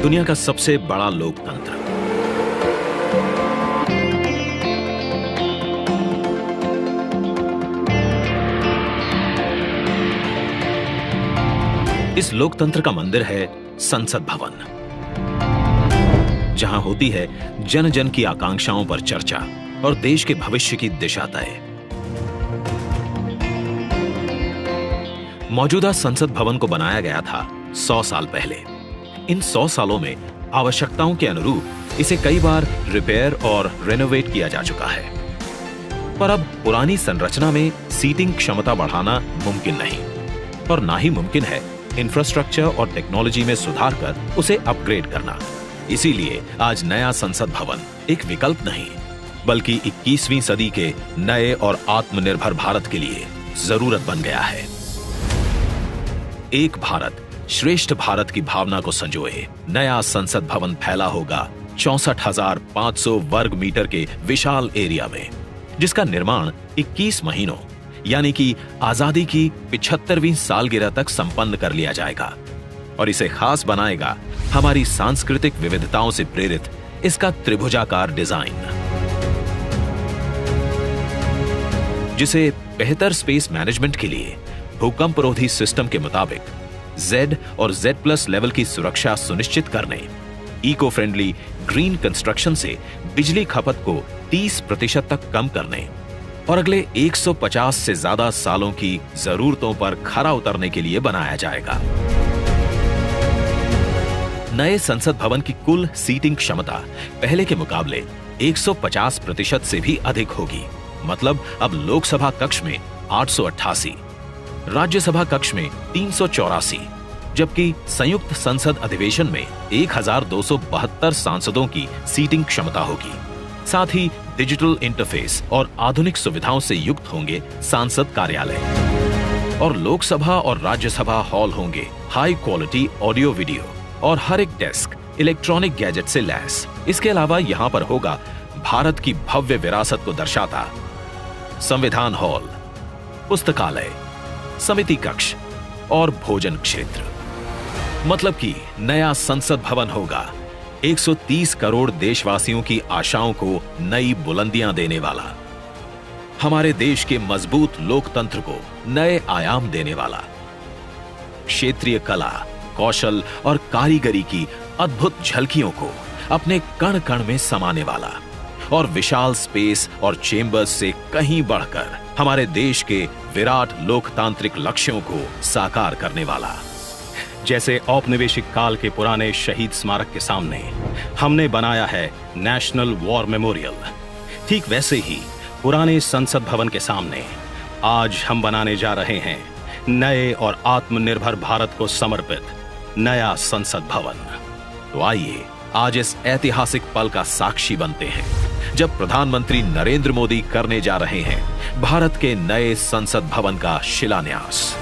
दुनिया का सबसे बड़ा लोकतंत्र। इस लोकतंत्र का मंदिर है संसद भवन, जहां होती है जन जन की आकांक्षाओं पर चर्चा और देश के भविष्य की दिशा तय। मौजूदा संसद भवन को बनाया गया था 100 साल पहले। इन 100 सालों में आवश्यकताओं के अनुरूप इसे कई बार रिपेयर और रेनोवेट किया जा चुका है, पर अब पुरानी संरचना में सीटिंग क्षमता बढ़ाना मुमकिन नहीं, और ना ही मुमकिन है इंफ्रास्ट्रक्चर और टेक्नोलॉजी में सुधार कर उसे अपग्रेड करना। इसीलिए आज नया संसद भवन एक विकल्प नहीं, बल्कि 21वीं सदी के नए और आत्मनिर्भर भारत के लिए जरूरत बन गया है। एक भारत श्रेष्ठ भारत की भावना को संजोए नया संसद भवन फैला होगा 64,500 वर्ग मीटर के विशाल एरिया में, जिसका निर्माण 21 महीनों यानी कि आजादी की 75वीं सालगिरह तक संपन्न कर लिया जाएगा। और इसे खास बनाएगा हमारी सांस्कृतिक विविधताओं से प्रेरित इसका त्रिभुजाकार डिजाइन, जिसे बेहतर स्पेस मैनेजमेंट के लिए भूकंपरोधी सिस्टम के मुताबिक Z और Z+ लेवल की सुरक्षा सुनिश्चित करने, इको फ्रेंडली ग्रीन कंस्ट्रक्शन से बिजली खपत को 30% तक कम करने और अगले 150 से ज्यादा सालों की जरूरतों पर खरा उतरने के लिए बनाया जाएगा। नए संसद भवन की कुल सीटिंग क्षमता पहले के मुकाबले 150% से भी अधिक होगी। मतलब अब लोकसभा कक्ष में 888, राज्यसभा कक्ष में 384, जबकि संयुक्त संसद अधिवेशन में 1272 सांसदों की सीटिंग क्षमता होगी। साथ ही डिजिटल इंटरफेस और आधुनिक सुविधाओं से युक्त होंगे सांसद कार्यालय, और लोकसभा और राज्यसभा हॉल होंगे हाई क्वालिटी ऑडियो वीडियो और हर एक डेस्क इलेक्ट्रॉनिक गैजेट से लैस। इसके अलावा यहां पर होगा भारत की भव्य विरासत को दर्शाता संविधान हॉल, पुस्तकालय, समिति कक्ष और भोजन क्षेत्र। मतलब कि नया संसद भवन होगा 130 करोड़ देशवासियों की आशाओं को नई बुलंदियां देने वाला, हमारे देश के मजबूत लोकतंत्र को नए आयाम देने वाला, क्षेत्रीय कला, कौशल और कारीगरी की अद्भुत झलकियों को अपने कण कण में समाने वाला, और विशाल स्पेस और चेंबर्स से कहीं बढ़कर हमारे देश के विराट लोकतांत्रिक लक्ष्यों को साकार करने वाला। जैसे औपनिवेशिक काल के पुराने शहीद स्मारक के सामने हमने बनाया है नेशनल वॉर मेमोरियल, ठीक वैसे ही पुराने संसद भवन के सामने आज हम बनाने जा रहे हैं नए और आत्मनिर्भर भारत को समर्पित नया संसद भवन। तो आइए आज इस ऐतिहासिक पल का साक्षी बनते हैं, जब प्रधानमंत्री नरेंद्र मोदी करने जा रहे हैं भारत के नए संसद भवन का शिलान्यास।